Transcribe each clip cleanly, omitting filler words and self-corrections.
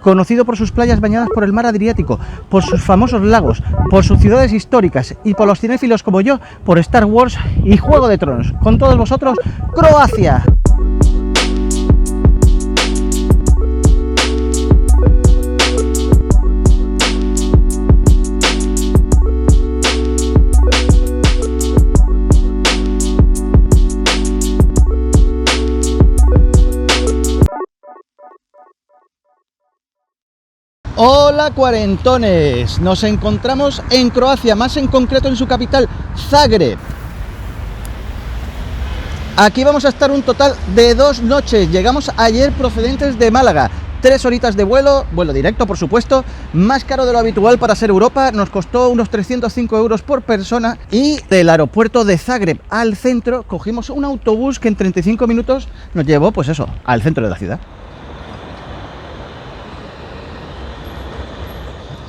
conocido por sus playas bañadas por el mar Adriático, por sus famosos lagos, por sus ciudades históricas y por los cinéfilos como yo, por Star Wars y Juego de Tronos. Con todos vosotros, Croacia. Hola cuarentones, nos encontramos en Croacia, más en concreto en su capital, Zagreb. Aquí vamos a estar un total de 2 noches, llegamos ayer procedentes de Málaga, 3 horitas de vuelo directo por supuesto, más caro de lo habitual para ser Europa, nos costó unos 305 euros por persona y del aeropuerto de Zagreb al centro cogimos un autobús que en 35 minutos nos llevó pues eso, al centro de la ciudad.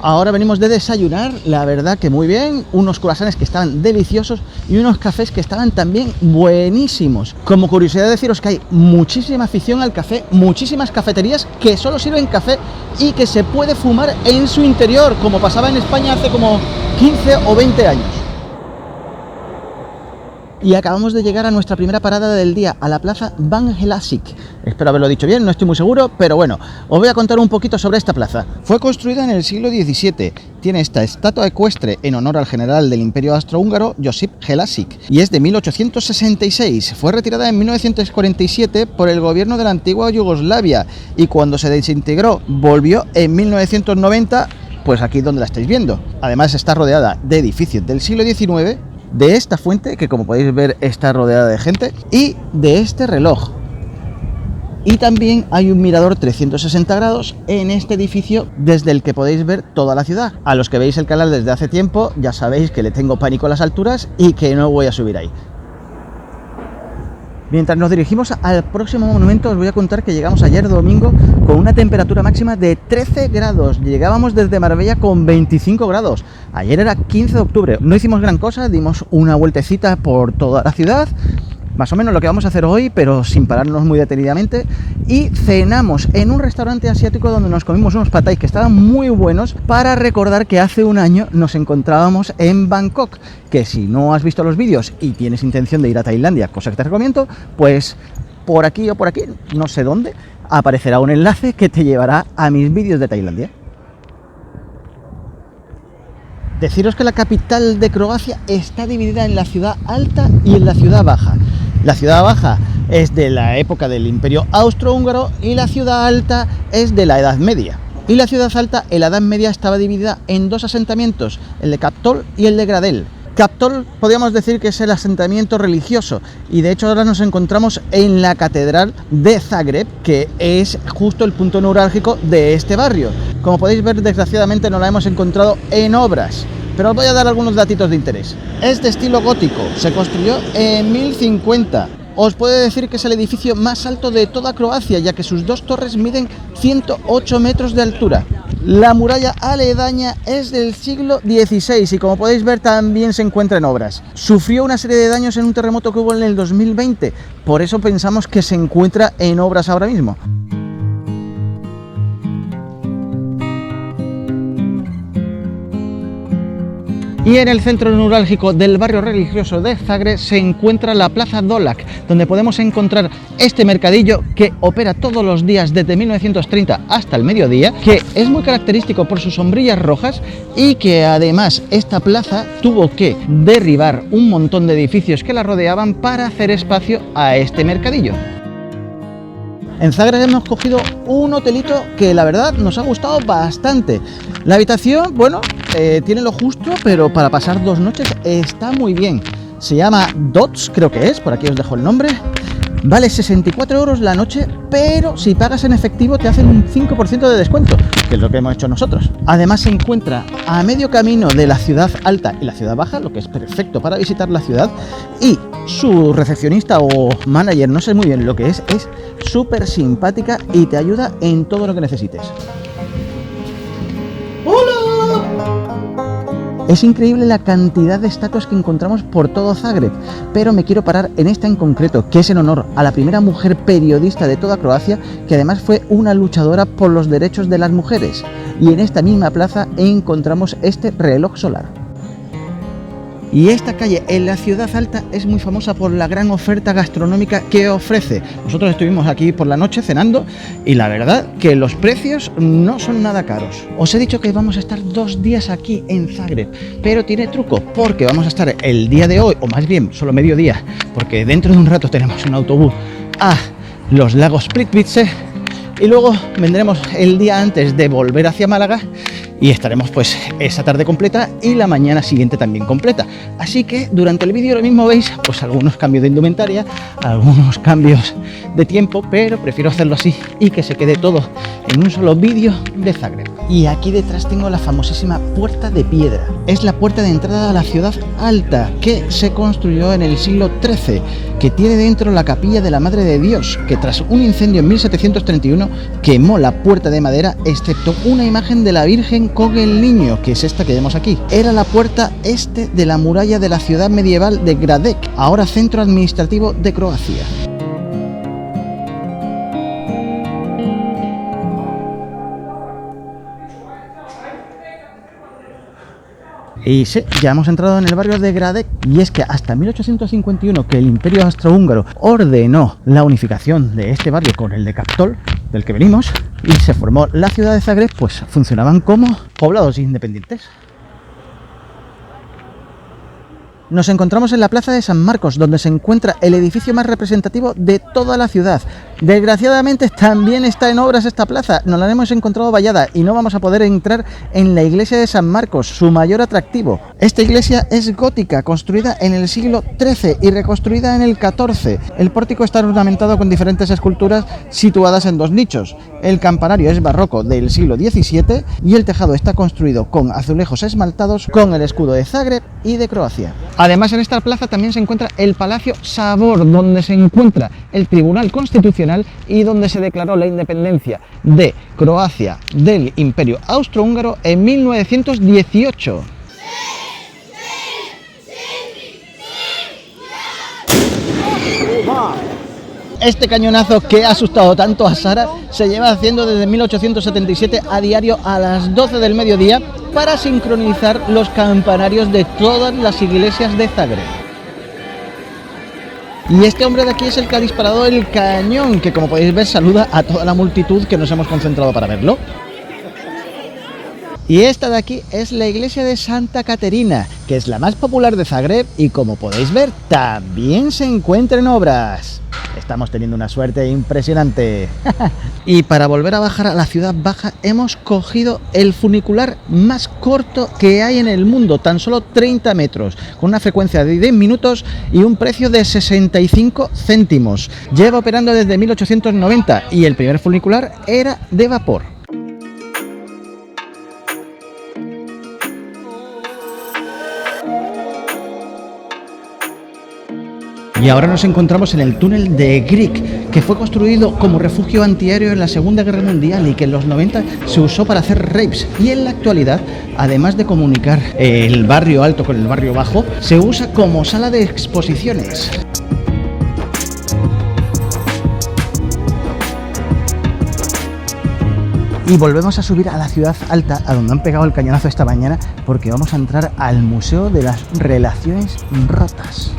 Ahora venimos de desayunar, la verdad que muy bien, unos croissants que estaban deliciosos y unos cafés que estaban también buenísimos. Como curiosidad deciros que hay muchísima afición al café, muchísimas cafeterías que solo sirven café y que se puede fumar en su interior, como pasaba en España hace como 15 o 20 años. Y acabamos de llegar a nuestra primera parada del día, a la plaza Ban Helačić. Espero haberlo dicho bien, no estoy muy seguro, pero bueno, os voy a contar un poquito sobre esta plaza. Fue construida en el siglo XVII, tiene esta estatua ecuestre en honor al general del Imperio Austrohúngaro, Josip Jelačić, y es de 1866. Fue retirada en 1947 por el gobierno de la antigua Yugoslavia, y cuando se desintegró volvió en 1990, pues aquí donde la estáis viendo. Además está rodeada de edificios del siglo XIX, de esta fuente, que como podéis ver está rodeada de gente, y de este reloj. Y también hay un mirador 360 grados en este edificio desde el que podéis ver toda la ciudad. A los que veis el canal desde hace tiempo ya sabéis que le tengo pánico a las alturas y que no voy a subir ahí. Mientras nos dirigimos al próximo monumento os voy a contar que llegamos ayer domingo con una temperatura máxima de 13 grados. Llegábamos desde Marbella con 25 grados. Ayer era 15 de octubre. No hicimos gran cosa, dimos una vueltecita por toda la ciudad. Más o menos lo que vamos a hacer hoy, pero sin pararnos muy detenidamente. Y cenamos en un restaurante asiático donde nos comimos unos pad thai que estaban muy buenos, para recordar que hace un año nos encontrábamos en Bangkok. Que si no has visto los vídeos y tienes intención de ir a Tailandia, cosa que te recomiendo, pues por aquí o por aquí, no sé dónde, aparecerá un enlace que te llevará a mis vídeos de Tailandia. Deciros que la capital de Croacia está dividida en la ciudad alta y en la ciudad baja. La ciudad baja es de la época del Imperio Austrohúngaro y la ciudad alta es de la Edad Media. Y la ciudad alta en la Edad Media estaba dividida en 2 asentamientos, el de Kaptol y el de Gradel. Kaptol podríamos decir que es el asentamiento religioso, y de hecho ahora nos encontramos en la catedral de Zagreb, que es justo el punto neurálgico de este barrio. Como podéis ver, desgraciadamente no la hemos encontrado en obras, pero os voy a dar algunos datitos de interés. Es de estilo gótico, se construyó en 1050. Os puedo decir que es el edificio más alto de toda Croacia, ya que sus 2 torres miden 108 metros de altura. La muralla aledaña es del siglo XVI y como podéis ver también se encuentra en obras. Sufrió una serie de daños en un terremoto que hubo en el 2020, por eso pensamos que se encuentra en obras ahora mismo. Y en el centro neurálgico del barrio religioso de Zagreb se encuentra la Plaza Dolac, donde podemos encontrar este mercadillo que opera todos los días desde 1930 hasta el mediodía, que es muy característico por sus sombrillas rojas y que además esta plaza tuvo que derribar un montón de edificios que la rodeaban para hacer espacio a este mercadillo. En Zagreb hemos cogido un hotelito que la verdad nos ha gustado bastante. La habitación, bueno, tiene lo justo, pero para pasar 2 noches está muy bien. Se llama Dots, creo que es, por aquí os dejo el nombre. Vale 64 euros la noche, pero si pagas en efectivo te hacen un 5% de descuento, que es lo que hemos hecho nosotros. Además se encuentra a medio camino de la ciudad alta y la ciudad baja, lo que es perfecto para visitar la ciudad, y su recepcionista o manager, no sé muy bien lo que es súper simpática y te ayuda en todo lo que necesites. ¡Hola! Es increíble la cantidad de estatuas que encontramos por todo Zagreb, pero me quiero parar en esta en concreto, que es en honor a la primera mujer periodista de toda Croacia, que además fue una luchadora por los derechos de las mujeres. Y en esta misma plaza encontramos este reloj solar. Y esta calle en la Ciudad Alta es muy famosa por la gran oferta gastronómica que ofrece. Nosotros estuvimos aquí por la noche cenando y la verdad que los precios no son nada caros. Os he dicho que vamos a estar 2 días aquí en Zagreb, pero tiene truco porque vamos a estar el día de hoy, o más bien solo mediodía, porque dentro de un rato tenemos un autobús a los lagos Plitvice y luego vendremos el día antes de volver hacia Málaga y estaremos pues esa tarde completa y la mañana siguiente también completa. Así que durante el vídeo lo mismo veis pues algunos cambios de indumentaria, algunos cambios de tiempo, pero prefiero hacerlo así y que se quede todo en un solo vídeo de Zagreb. Y aquí detrás tengo la famosísima Puerta de Piedra. Es la puerta de entrada a la Ciudad Alta, que se construyó en el siglo XIII, que tiene dentro la capilla de la Madre de Dios, que tras un incendio en 1731 quemó la puerta de madera, excepto una imagen de la Virgen con el niño, que es esta que vemos aquí. Era la puerta este de la muralla de la ciudad medieval de Gradec, ahora centro administrativo de Croacia. Y sí, ya hemos entrado en el barrio de Gradec, y es que hasta 1851, que el Imperio Austrohúngaro ordenó la unificación de este barrio con el de Kaptol, del que venimos, y se formó la ciudad de Zagreb, pues funcionaban como poblados independientes. Nos encontramos en la plaza de San Marcos, donde se encuentra el edificio más representativo de toda la ciudad. Desgraciadamente también está en obras esta plaza, nos la hemos encontrado vallada y no vamos a poder entrar en la iglesia de San Marcos, su mayor atractivo. Esta iglesia es gótica, construida en el siglo XIII y reconstruida en el XIV. El pórtico está ornamentado con diferentes esculturas situadas en 2 nichos. El campanario es barroco del siglo XVII y el tejado está construido con azulejos esmaltados con el escudo de Zagreb y de Croacia. Además, en esta plaza también se encuentra el Palacio Sabor, donde se encuentra el Tribunal Constitucional y donde se declaró la independencia de Croacia del Imperio Austrohúngaro en 1918. Este cañonazo que ha asustado tanto a Sara se lleva haciendo desde 1877 a diario a las 12 del mediodía para sincronizar los campanarios de todas las iglesias de Zagreb. Y este hombre de aquí es el que ha disparado el cañón, que como podéis ver saluda a toda la multitud que nos hemos concentrado para verlo. Y esta de aquí es la iglesia de Santa Caterina, que es la más popular de Zagreb y como podéis ver también se encuentra en obras. Estamos teniendo una suerte impresionante. Y para volver a bajar a la ciudad baja hemos cogido el funicular más corto que hay en el mundo, tan solo 30 metros, con una frecuencia de 10 minutos y un precio de 65 céntimos. Lleva operando desde 1890 y el primer funicular era de vapor. Y ahora nos encontramos en el túnel de Grik, que fue construido como refugio antiaéreo en la Segunda Guerra Mundial y que en los 90 se usó para hacer raves. Y en la actualidad, además de comunicar el barrio alto con el barrio bajo, se usa como sala de exposiciones. Y volvemos a subir a la Ciudad Alta, a donde han pegado el cañonazo esta mañana, porque vamos a entrar al Museo de las Relaciones Rotas.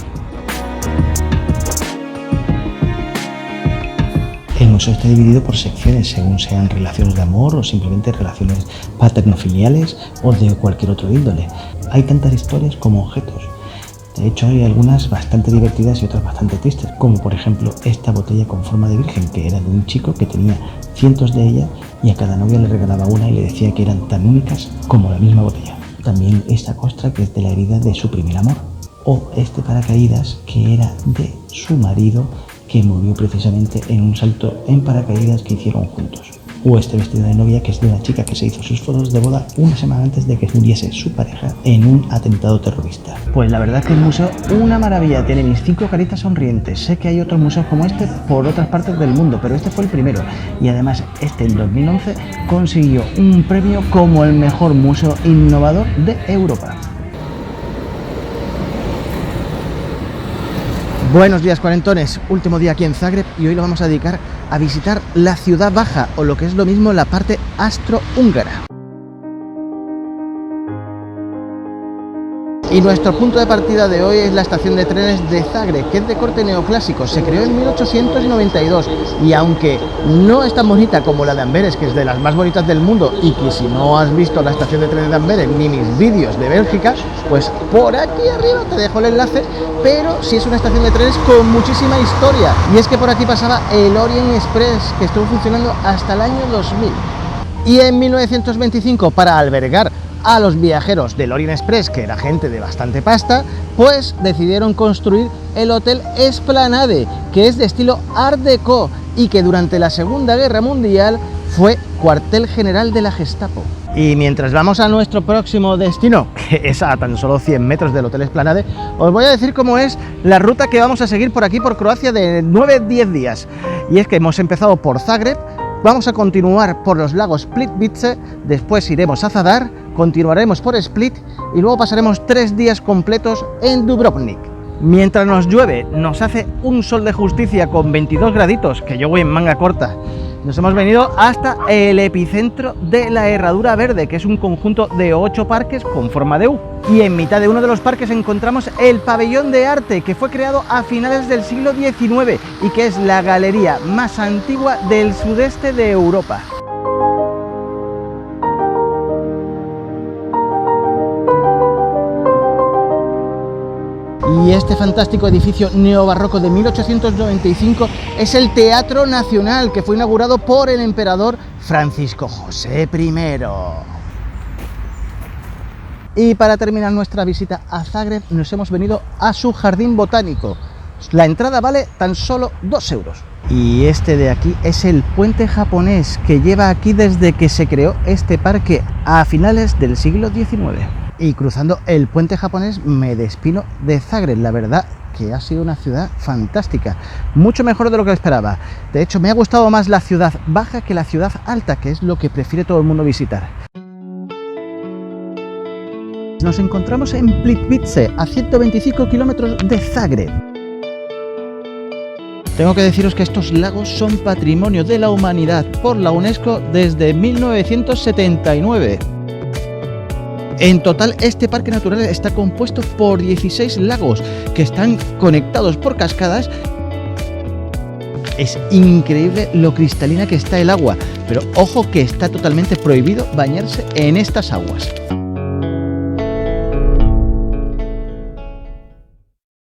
El museo está dividido por secciones, según sean relaciones de amor o simplemente relaciones paternofiliales o de cualquier otro índole. Hay tantas historias como objetos. De hecho, hay algunas bastante divertidas y otras bastante tristes, como por ejemplo esta botella con forma de virgen, que era de un chico que tenía cientos de ellas y a cada novia le regalaba una y le decía que eran tan únicas como la misma botella. También esta costra, que es de la herida de su primer amor. O este paracaídas, que era de su marido, que murió precisamente en un salto en paracaídas que hicieron juntos. O este vestido de novia, que es de una chica que se hizo sus fotos de boda una semana antes de que muriese su pareja en un atentado terrorista. Pues la verdad es que el museo, una maravilla, tiene mis 5 caritas sonrientes. Sé que hay otros museos como este por otras partes del mundo, pero este fue el primero. Y además, este en 2011 consiguió un premio como el mejor museo innovador de Europa. Buenos días, cuarentones, último día aquí en Zagreb y hoy lo vamos a dedicar a visitar la ciudad baja o lo que es lo mismo la parte austrohúngara. Y nuestro punto de partida de hoy es la estación de trenes de Zagreb, que es de corte neoclásico, se creó en 1892 y aunque no es tan bonita como la de Amberes, que es de las más bonitas del mundo, y que si no has visto la estación de trenes de Amberes ni mis vídeos de Bélgica, pues por aquí arriba te dejo el enlace, pero sí es una estación de trenes con muchísima historia, y es que por aquí pasaba el Orient Express, que estuvo funcionando hasta el año 2000. Y en 1925, para albergar a los viajeros del Orient Express, que era gente de bastante pasta, pues decidieron construir el Hotel Esplanade, que es de estilo Art Deco y que durante la Segunda Guerra Mundial fue cuartel general de la Gestapo. Y mientras vamos a nuestro próximo destino, que es a tan solo 100 metros del Hotel Esplanade, os voy a decir cómo es la ruta que vamos a seguir por aquí por Croacia de 9-10 días. Y es que hemos empezado por Zagreb, vamos a continuar por los lagos Plitvice, después iremos a Zadar, continuaremos por Split y luego pasaremos 3 días completos en Dubrovnik. Mientras nos llueve, nos hace un sol de justicia con 22 graditos, que yo voy en manga corta. Nos hemos venido hasta el epicentro de la Herradura Verde, que es un conjunto de 8 parques con forma de U. Y en mitad de uno de los parques encontramos el Pabellón de Arte, que fue creado a finales del siglo XIX y que es la galería más antigua del sudeste de Europa. Y este fantástico edificio neobarroco de 1895 es el Teatro Nacional, que fue inaugurado por el emperador Francisco José I. Y para terminar nuestra visita a Zagreb, nos hemos venido a su jardín botánico. La entrada vale tan solo 2 euros. Y este de aquí es el puente japonés, que lleva aquí desde que se creó este parque a finales del siglo XIX. Y cruzando el puente japonés me despido de Zagreb. La verdad que ha sido una ciudad fantástica, mucho mejor de lo que esperaba. De hecho, me ha gustado más la ciudad baja que la ciudad alta, que es lo que prefiere todo el mundo visitar. Nos encontramos en Plitvice, a 125 kilómetros de Zagreb. Tengo que deciros que estos lagos son patrimonio de la humanidad por la UNESCO desde 1979. En total, este parque natural está compuesto por 16 lagos que están conectados por cascadas. Es increíble lo cristalina que está el agua, pero ojo que está totalmente prohibido bañarse en estas aguas.